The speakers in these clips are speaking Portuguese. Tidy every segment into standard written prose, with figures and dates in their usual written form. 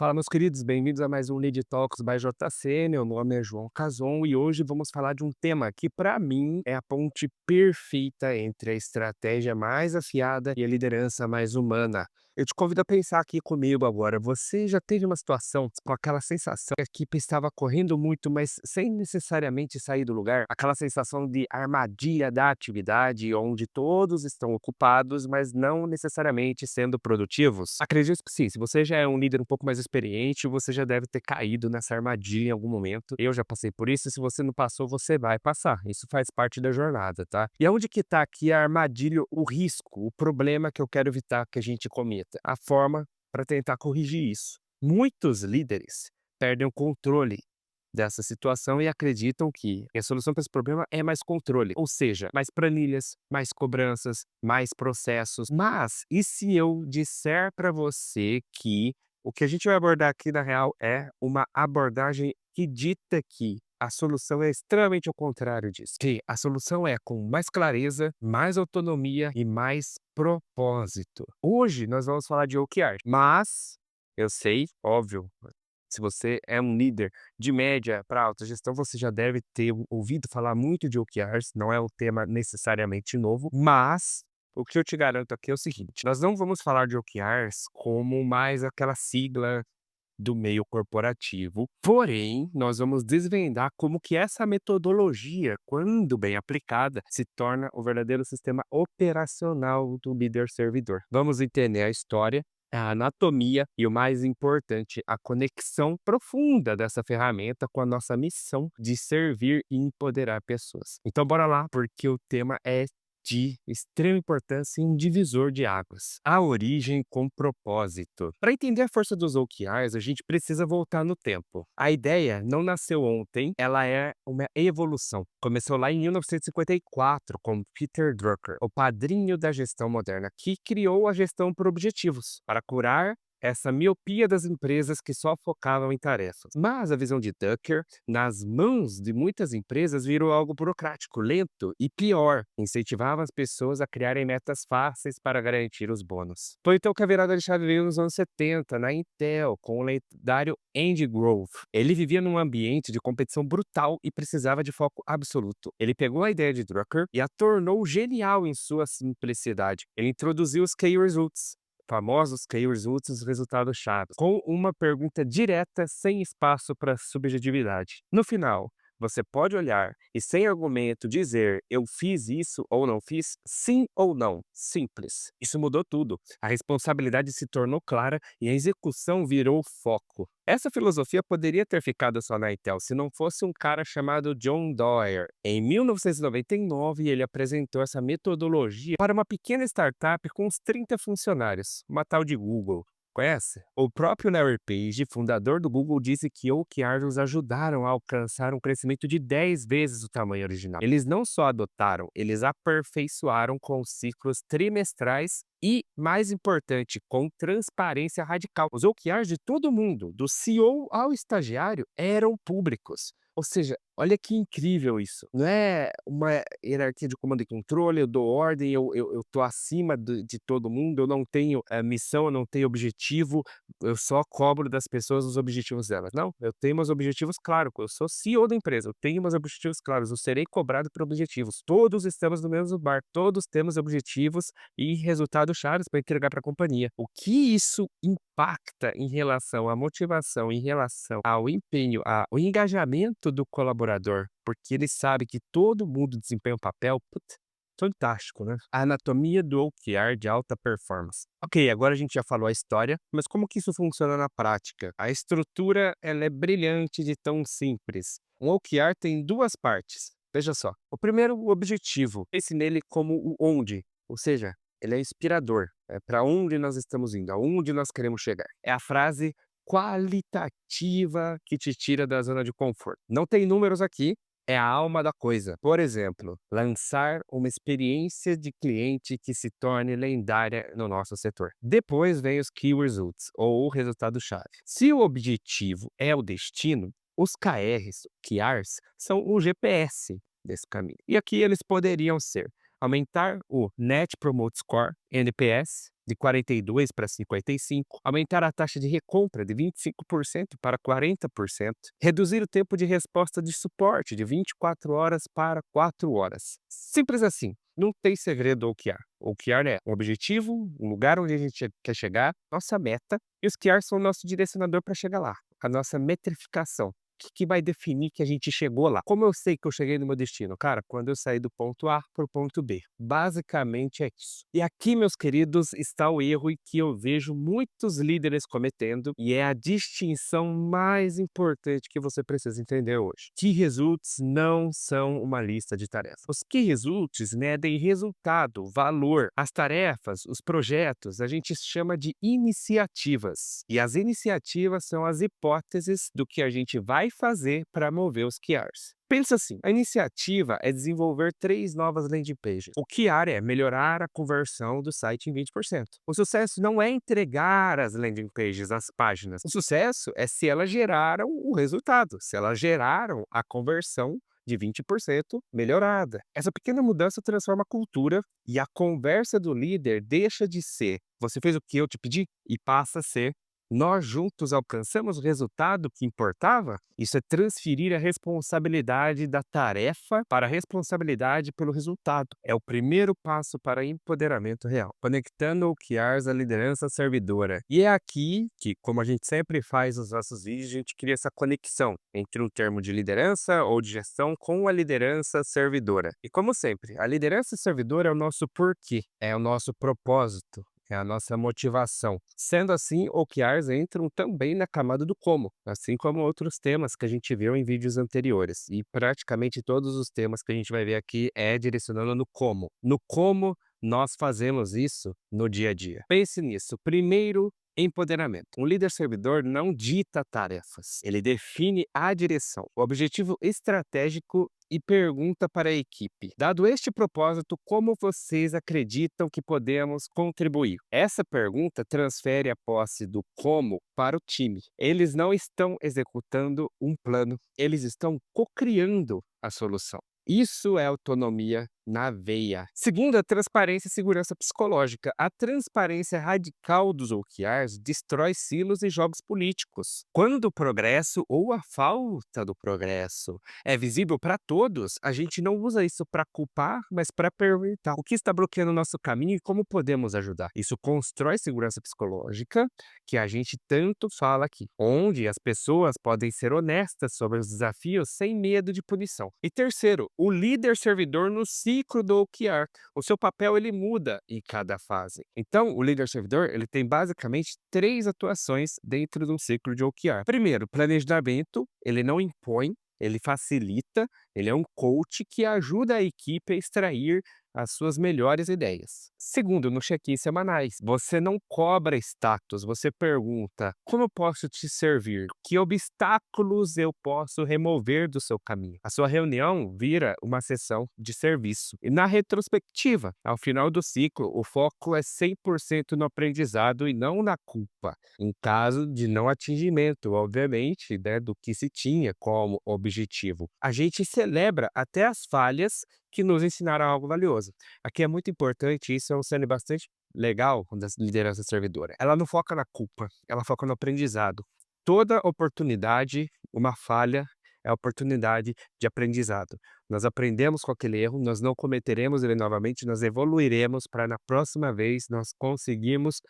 Fala, meus queridos, bem-vindos a mais um Lead Talks by JC. Meu nome é João Cazon e hoje vamos falar de um tema que, para mim, é a ponte perfeita entre a estratégia mais afiada e a liderança mais humana. Eu te convido a pensar aqui comigo agora. Você já teve uma situação com aquela sensação que a equipe estava correndo muito, mas sem necessariamente sair do lugar? Aquela sensação de armadilha da atividade, onde todos estão ocupados, mas não necessariamente sendo produtivos? Acredito que sim. Se você já é um líder um pouco mais experiente, você já deve ter caído nessa armadilha em algum momento. Eu já passei por isso, e se você não passou, você vai passar. Isso faz parte da jornada, tá? E aonde que tá aqui a armadilha, o risco, o problema que eu quero evitar que a gente cometa? A forma para tentar corrigir isso. Muitos líderes perdem o controle dessa situação e acreditam que a solução para esse problema é mais controle, ou seja, mais planilhas, mais cobranças, mais processos. Mas e se eu disser para você que o que a gente vai abordar aqui na real é uma abordagem que dita que a solução é extremamente ao contrário disso. Que a solução é com mais clareza, mais autonomia e mais propósito. Hoje nós vamos falar de OKR, mas eu sei, óbvio, se você é um líder de média para alta gestão, você já deve ter ouvido falar muito de OKRs, não é um tema necessariamente novo, mas o que eu te garanto aqui é o seguinte: nós não vamos falar de OKRs como mais aquela sigla do meio corporativo, porém, nós vamos desvendar como que essa metodologia, quando bem aplicada, se torna o verdadeiro sistema operacional do líder servidor. Vamos entender a história, a anatomia e, o mais importante, a conexão profunda dessa ferramenta com a nossa missão de servir e empoderar pessoas. Então bora lá, porque o tema é de extrema importância e um divisor de águas. A origem com propósito. Para entender a força dos OKRs, a gente precisa voltar no tempo. A ideia não nasceu ontem, ela é uma evolução. Começou lá em 1954 com Peter Drucker, o padrinho da gestão moderna, que criou a gestão por objetivos, para curar essa miopia das empresas que só focavam em tarefas. Mas a visão de Tucker, nas mãos de muitas empresas, virou algo burocrático, lento e pior, incentivava as pessoas a criarem metas fáceis para garantir os bônus. Foi então que a virada de chave veio nos anos 70, na Intel, com o lendário Andy Grove. Ele vivia num ambiente de competição brutal e precisava de foco absoluto. Ele pegou a ideia de Drucker e a tornou genial em sua simplicidade. Ele introduziu os Key Results, famosos key results, os resultados chaves, com uma pergunta direta, sem espaço para subjetividade. No final, você pode olhar e, sem argumento, dizer eu fiz isso ou não fiz, sim ou não. Simples. Isso mudou tudo. A responsabilidade se tornou clara e a execução virou foco. Essa filosofia poderia ter ficado só na Intel se não fosse um cara chamado John Doerr. Em 1999, ele apresentou essa metodologia para uma pequena startup com uns 30 funcionários, uma tal de Google. Conhece? O próprio Larry Page, fundador do Google, disse que OKRs os ajudaram a alcançar um crescimento de 10 vezes o tamanho original. Eles não só adotaram, eles aperfeiçoaram com ciclos trimestrais e, mais importante, com transparência radical. Os OKRs de todo mundo, do CEO ao estagiário, eram públicos. Ou seja, olha que incrível isso. Não é uma hierarquia de comando e controle, eu dou ordem, eu tô acima de todo mundo, eu não tenho missão, eu não tenho objetivo, eu só cobro das pessoas os objetivos delas. Não, eu tenho meus objetivos claros, eu sou CEO da empresa, eu tenho meus objetivos claros, eu serei cobrado por objetivos. Todos estamos no mesmo barco, todos temos objetivos e resultados chaves para entregar para a companhia. O que isso impacta em relação à motivação, em relação ao empenho, ao engajamento do colaborador, porque ele sabe que todo mundo desempenha um papel, putz, fantástico, né? A anatomia do OKR de alta performance. Ok, agora a gente já falou a história, mas como que isso funciona na prática? A estrutura, ela é brilhante de tão simples. Um OKR tem duas partes. Veja só. O primeiro, o objetivo. Pense nele como o onde, ou seja, ele é inspirador. É para onde nós estamos indo, aonde nós queremos chegar. É a frase qualitativa que te tira da zona de conforto. Não tem números aqui, é a alma da coisa. Por exemplo, lançar uma experiência de cliente que se torne lendária no nosso setor. Depois vem os Key Results, ou o resultado-chave. Se o objetivo é o destino, os KRs, KRs, são o GPS desse caminho. E aqui eles poderiam ser aumentar o Net Promote Score, NPS, de 42 para 55, aumentar a taxa de recompra de 25% para 40%, reduzir o tempo de resposta de suporte de 24 horas para 4 horas. Simples assim. Não tem segredo OKR. OKR é um objetivo, um lugar onde a gente quer chegar, nossa meta, e os QRs são o nosso direcionador para chegar lá, a nossa metrificação. O que vai definir que a gente chegou lá? Como eu sei que eu cheguei no meu destino? Cara, quando eu saí do ponto A para o ponto B. Basicamente é isso. E aqui, meus queridos, está o erro e que eu vejo muitos líderes cometendo, e é a distinção mais importante que você precisa entender hoje. Key Results não são uma lista de tarefas. Os Key Results medem resultado, valor. As tarefas, os projetos, a gente chama de iniciativas. E as iniciativas são as hipóteses do que a gente vai fazer para mover os QRs. Pensa assim, a iniciativa é desenvolver 3 novas landing pages. O QR é melhorar a conversão do site em 20%. O sucesso não é entregar as landing pages, as páginas. O sucesso é se elas geraram o resultado, se elas geraram a conversão de 20% melhorada. Essa pequena mudança transforma a cultura e a conversa do líder deixa de ser "você fez o que eu te pedi" e passa a ser "nós juntos alcançamos o resultado que importava". Isso é transferir a responsabilidade da tarefa para a responsabilidade pelo resultado. É o primeiro passo para empoderamento real, conectando OKRs à liderança servidora. E é aqui que, como a gente sempre faz nos nossos vídeos, a gente cria essa conexão entre um termo de liderança ou de gestão com a liderança servidora. E como sempre, a liderança servidora é o nosso porquê, é o nosso propósito, é a nossa motivação. Sendo assim, OKRs entram também na camada do como, assim como outros temas que a gente viu em vídeos anteriores. E praticamente todos os temas que a gente vai ver aqui é direcionando no como. No como nós fazemos isso no dia a dia. Pense nisso. Primeiro, empoderamento. Um líder servidor não dita tarefas, ele define a direção, o objetivo estratégico e pergunta para a equipe: dado este propósito, como vocês acreditam que podemos contribuir? Essa pergunta transfere a posse do como para o time. Eles não estão executando um plano, eles estão co-criando a solução. Isso é autonomia na veia. Segundo, a transparência e segurança psicológica. A transparência radical dos OKRs destrói silos e jogos políticos. Quando o progresso ou a falta do progresso é visível para todos, a gente não usa isso para culpar, mas para perguntar o que está bloqueando o nosso caminho e como podemos ajudar. Isso constrói segurança psicológica, que a gente tanto fala aqui, onde as pessoas podem ser honestas sobre os desafios sem medo de punição. E terceiro, o líder servidor no ciclo do OKR. O seu papel ele muda em cada fase. Então, o líder servidor ele tem basicamente 3 atuações dentro de um ciclo de OKR. Primeiro, planejamento, ele não impõe, ele facilita, ele é um coach que ajuda a equipe a extrair as suas melhores ideias. Segundo, no check-in semanais, você não cobra status, você pergunta: como eu posso te servir? Que obstáculos eu posso remover do seu caminho? A sua reunião vira uma sessão de serviço. E na retrospectiva, ao final do ciclo, o foco é 100% no aprendizado e não na culpa. Em caso de não atingimento, obviamente, né, do que se tinha como objetivo. A gente celebra até as falhas que nos ensinaram algo valioso. Aqui é muito importante, isso é um cerne bastante legal da liderança servidora. Ela não foca na culpa, ela foca no aprendizado. Toda oportunidade, uma falha, é oportunidade de aprendizado. Nós aprendemos com aquele erro, nós não cometeremos ele novamente, nós evoluiremos para na próxima vez nós conseguirmos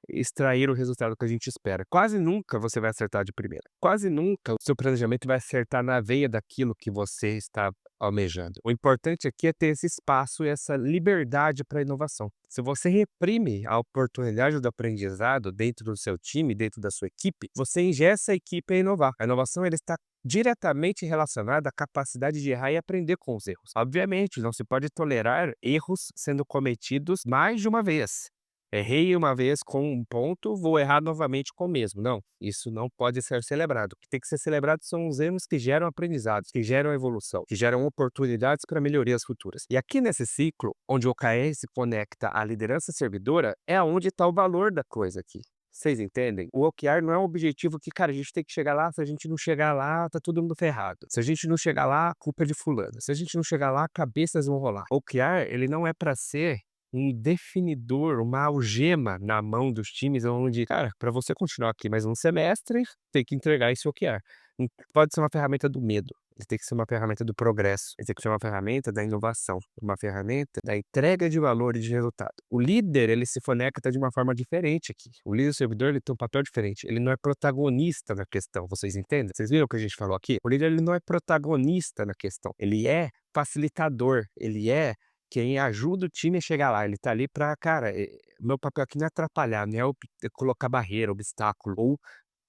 extrair o resultado que a gente espera. Quase nunca você vai acertar de primeira. Quase nunca o seu planejamento vai acertar na veia daquilo que você está almejando. O importante aqui é ter esse espaço e essa liberdade para inovação. Se você reprime a oportunidade do aprendizado dentro do seu time, dentro da sua equipe, você engessa a equipe a inovar. A inovação ela está diretamente relacionada à capacidade de errar e aprender com os erros. Obviamente, não se pode tolerar erros sendo cometidos mais de uma vez. Errei uma vez com um ponto, vou errar novamente com o mesmo. Não, isso não pode ser celebrado. O que tem que ser celebrado são os erros que geram aprendizados, que geram evolução, que geram oportunidades para melhorias futuras. E aqui nesse ciclo, onde o OKR se conecta à liderança servidora, é onde está o valor da coisa aqui. Vocês entendem? O OKR não é um objetivo que, cara, a gente tem que chegar lá, se a gente não chegar lá, tá todo mundo ferrado. Se a gente não chegar lá, a culpa é de fulano. Se a gente não chegar lá, cabeças vão rolar. O OKR, ele não é pra ser um definidor, uma algema na mão dos times, onde, cara, para você continuar aqui mais um semestre, tem que entregar esse OKR. Não pode ser uma ferramenta do medo, ele tem que ser uma ferramenta do progresso, ele tem que ser uma ferramenta da inovação, uma ferramenta da entrega de valor e de resultado. O líder, ele se conecta de uma forma diferente aqui. O líder servidor, ele tem um papel diferente. Ele não é protagonista na questão, vocês entendem? Vocês viram o que a gente falou aqui? O líder, ele não é protagonista na questão. Ele é facilitador, ele é quem ajuda o time a chegar lá. Ele tá ali pra, cara, meu papel aqui não é atrapalhar, não é colocar barreira, obstáculo ou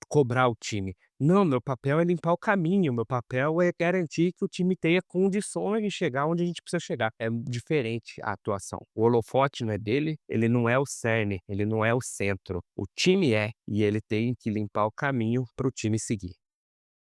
cobrar o time. Não, meu papel é limpar o caminho, meu papel é garantir que o time tenha condições de chegar onde a gente precisa chegar. É diferente a atuação. O holofote não é dele, ele não é o cerne, ele não é o centro. O time é, e ele tem que limpar o caminho para o time seguir.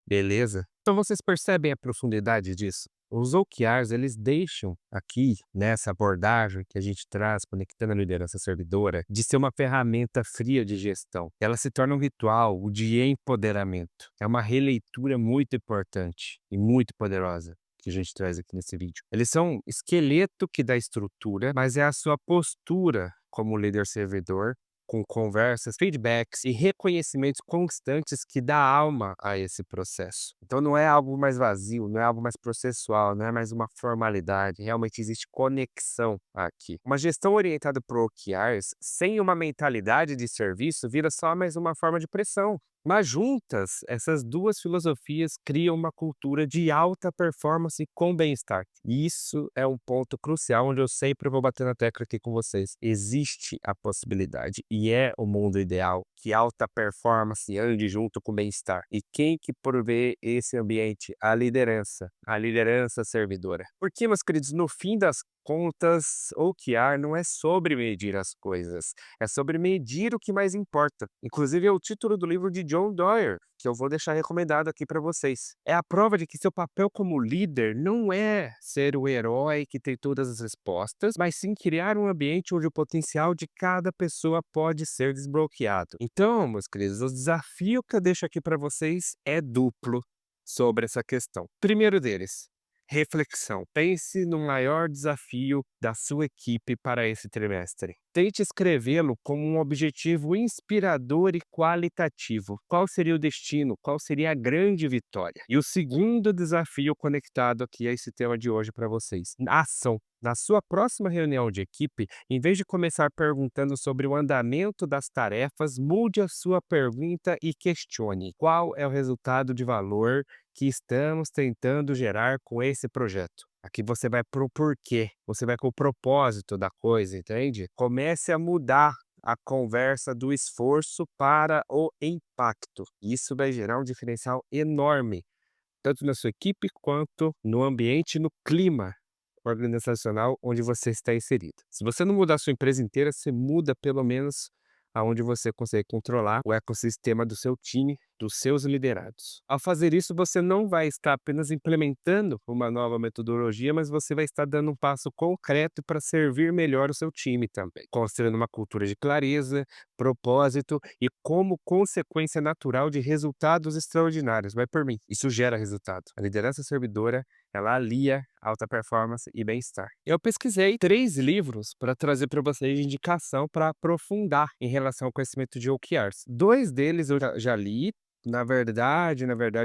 Beleza? Então vocês percebem a profundidade disso? Os OKRs, eles deixam aqui, nessa abordagem que a gente traz, conectando a liderança servidora, de ser uma ferramenta fria de gestão. Ela se torna um ritual, o de empoderamento. É uma releitura muito importante e muito poderosa que a gente traz aqui nesse vídeo. Eles são esqueleto que dá estrutura, mas é a sua postura como líder servidor com conversas, feedbacks e reconhecimentos constantes que dá alma a esse processo. Então não é algo mais vazio, não é algo mais processual, não é mais uma formalidade, realmente existe conexão aqui. Uma gestão orientada por OKRs, sem uma mentalidade de serviço, vira só mais uma forma de pressão. Mas juntas, essas duas filosofias criam uma cultura de alta performance com bem-estar. E isso é um ponto crucial onde eu sempre vou bater na tecla aqui com vocês. Existe a possibilidade, e é o mundo ideal, que alta performance ande junto com bem-estar. E quem que provê esse ambiente? A liderança servidora. Porque, meus queridos, no fim das contas, OKR não é sobre medir as coisas, é sobre medir o que mais importa. Inclusive é o título do livro de John Doerr, que eu vou deixar recomendado aqui para vocês. É a prova de que seu papel como líder não é ser o herói que tem todas as respostas, mas sim criar um ambiente onde o potencial de cada pessoa pode ser desbloqueado. Então, meus queridos, o desafio que eu deixo aqui para vocês é duplo sobre essa questão. Primeiro deles, reflexão. Pense no maior desafio da sua equipe para esse trimestre. Tente escrevê-lo como um objetivo inspirador e qualitativo. Qual seria o destino? Qual seria a grande vitória? E o segundo desafio conectado aqui a esse tema de hoje para vocês: ação. Na sua próxima reunião de equipe, em vez de começar perguntando sobre o andamento das tarefas, mude a sua pergunta e questione: qual é o resultado de valor que estamos tentando gerar com esse projeto? Aqui você vai pro porquê, você vai com o propósito da coisa, entende? Comece a mudar a conversa do esforço para o impacto. Isso vai gerar um diferencial enorme, tanto na sua equipe quanto no ambiente, no clima organizacional onde você está inserido. Se você não mudar a sua empresa inteira, você muda pelo menos aonde você consegue controlar o ecossistema do seu time, dos seus liderados. Ao fazer isso, você não vai estar apenas implementando uma nova metodologia, mas você vai estar dando um passo concreto para servir melhor o seu time também, construindo uma cultura de clareza, propósito e como consequência natural de resultados extraordinários. Vai por mim. Isso gera resultado. A liderança servidora, ela alia alta performance e bem-estar. Eu pesquisei 3 livros para trazer para vocês de indicação para aprofundar em relação ao conhecimento de OKRs. 2 deles eu já li, na verdade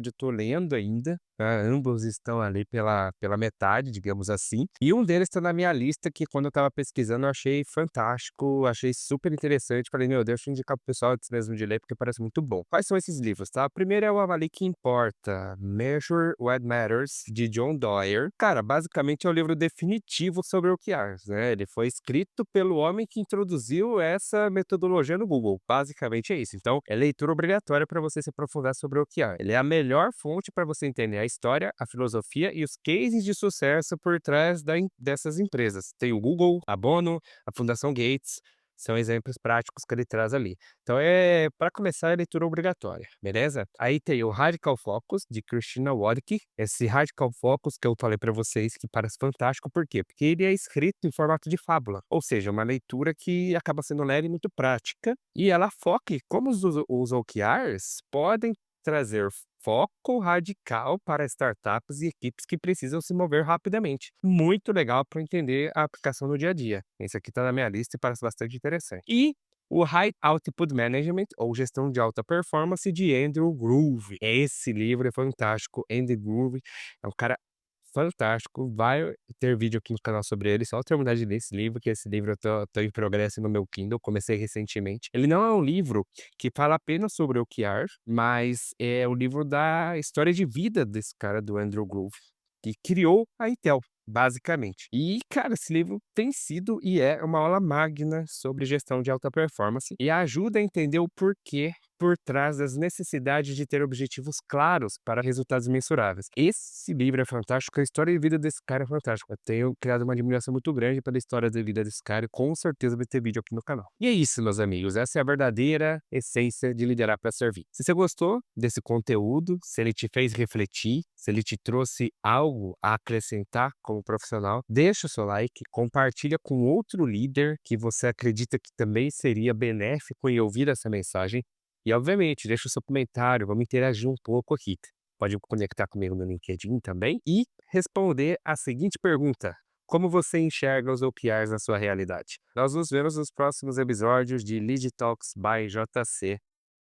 eu tô lendo ainda, tá, ambos estão ali pela metade, digamos assim, e um deles está na minha lista que quando eu estava pesquisando eu achei fantástico, achei super interessante, falei: "Meu, deixa eu indicar para o pessoal antes mesmo de ler, porque parece muito bom". Quais são esses livros, tá? O primeiro é o Avalie que Importa, Measure What Matters, de John Doerr. Cara, basicamente é o livro definitivo sobre OKRs, né, ele foi escrito pelo homem que introduziu essa metodologia no Google, basicamente é isso. Então, é leitura obrigatória para você se aprofundar sobre o OKR. Ele é a melhor fonte para você entender a história, a filosofia e os cases de sucesso por trás dessas empresas. Tem o Google, a Bono, a Fundação Gates. São exemplos práticos que ele traz ali. Então, para começar, é leitura obrigatória, beleza? Aí tem o Radical Focus, de Christina Wodke. Esse Radical Focus que eu falei para vocês que parece fantástico, por quê? Porque ele é escrito em formato de fábula, ou seja, uma leitura que acaba sendo leve e muito prática, e ela foca em como os OKRs podem trazer foco radical para startups e equipes que precisam se mover rapidamente. Muito legal para entender a aplicação no dia a dia. Esse aqui está na minha lista e parece bastante interessante. E o High Output Management, ou Gestão de Alta Performance, de Andrew Groove. Esse livro é fantástico. Andrew Groove é um cara fantástico. Vai ter vídeo aqui no canal sobre ele. Só eu terminar de ler esse livro, que esse livro eu tô em progresso no meu Kindle, comecei recentemente. Ele não é um livro que fala apenas sobre o OKR, mas é o livro da história de vida desse cara, do Andrew Groove, que criou a Intel, basicamente. E, cara, esse livro tem sido e é uma aula magna sobre gestão de alta performance e ajuda a entender o porquê por trás das necessidades de ter objetivos claros para resultados mensuráveis. Esse livro é fantástico, a história de vida desse cara é fantástica. Eu tenho criado uma admiração muito grande pela história de vida desse cara e com certeza vai ter vídeo aqui no canal. E é isso, meus amigos, essa é a verdadeira essência de liderar para servir. Se você gostou desse conteúdo, se ele te fez refletir, se ele te trouxe algo a acrescentar como profissional, deixa o seu like, compartilha com outro líder que você acredita que também seria benéfico em ouvir essa mensagem. E, obviamente, deixa o seu comentário, vamos interagir um pouco aqui. Pode conectar comigo no LinkedIn também e responder a seguinte pergunta: como você enxerga os OKRs na sua realidade? Nós nos vemos nos próximos episódios de Lead Talks by JC.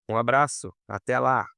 Um abraço, até lá!